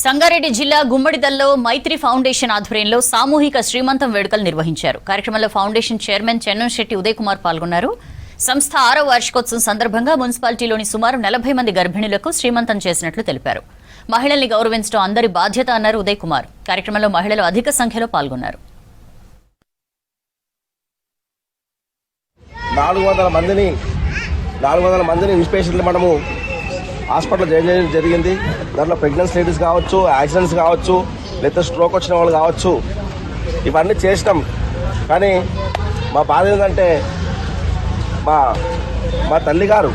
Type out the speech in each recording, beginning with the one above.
సంగారెడ్డి జిల్లా గుమ్మడిదల్లో మైత్రి ఫౌండేషన్ ఆధ్వర్యంలో సామూహిక శ్రీమంతం వేడుకలు నిర్వహించారు. కార్యక్రమంలో ఫౌండేషన్ చైర్మన్ చెన్నంశెట్టి ఉదయ్ కుమార్ పాల్గొన్నారు. సంస్థ 6వ వార్షికోత్సవం సందర్భంగా మున్సిపాలిటీలోని సుమారు 40 మంది గర్భిణులకు శ్రీమంతం చేసినట్లు తెలిపారు. మహిళల్ని గౌరవించడం అందరి బాధ్యత అన్నారు ఉదయ్ కుమార్. కార్యక్రమంలో మహిళలు అధిక సంఖ్యలో పాల్గొన్నారు. 400 మందిని ఇన్స్పేషన్లు మనము హాస్పిటల్ జాయిన్ చేయడం జరిగింది. దాంట్లో ప్రెగ్నెన్సీ లేడీస్ కావచ్చు, యాక్సిడెంట్స్ కావచ్చు, లేదా స్ట్రోక్ వచ్చిన వాళ్ళు కావచ్చు, ఇవన్నీ చేసినాం. కానీ మా బాధ ఏంటంటే మా తల్లిగారు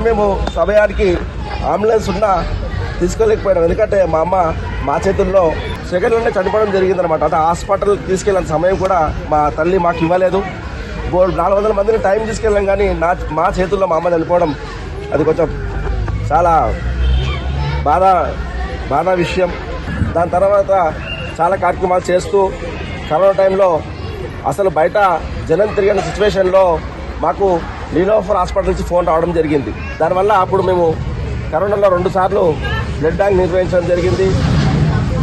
మేము సమయానికి అంబులెన్స్ ఉన్నా తీసుకోలేకపోయినాం. ఎందుకంటే మా అమ్మ మా చేతుల్లో సెకండ్లోనే చనిపోవడం జరిగిందనమాట. అంటే హాస్పిటల్ తీసుకెళ్ళిన సమయం కూడా మా తల్లి మాకు ఇవ్వలేదు. 400 మందిని టైం తీసుకెళ్ళాం, కానీ మా చేతుల్లో మా అమ్మ చనిపోవడం అది కొంచెం చాలా బాధ విషయం. దాని తర్వాత చాలా కార్యక్రమాలు చేస్తూ కరోనా టైంలో అసలు బయట జనం తిరిగిన సిచ్యువేషన్లో మాకు లీలోఫర్ హాస్పిటల్ నుంచి ఫోన్ రావడం జరిగింది. దానివల్ల అప్పుడు మేము కరోనాలో 2 సార్లు బ్లడ్ బ్యాంక్ నిర్వహించడం జరిగింది.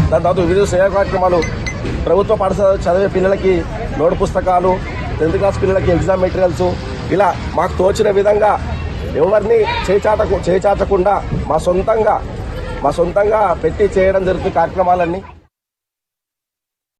దాని తర్వాత వివిధ సేవా కార్యక్రమాలు, ప్రభుత్వ పాఠశాల చదివే పిల్లలకి నోటు పుస్తకాలు, 10th క్లాస్ పిల్లలకి ఎగ్జామ్ మెటీరియల్స్, ఇలా మాకు తోచిన విధంగా ఎవరిని చేయి చాచకుండా మా సొంతంగా పెట్టి చేయడం జరుగుతుంది కార్యక్రమాలన్నీ.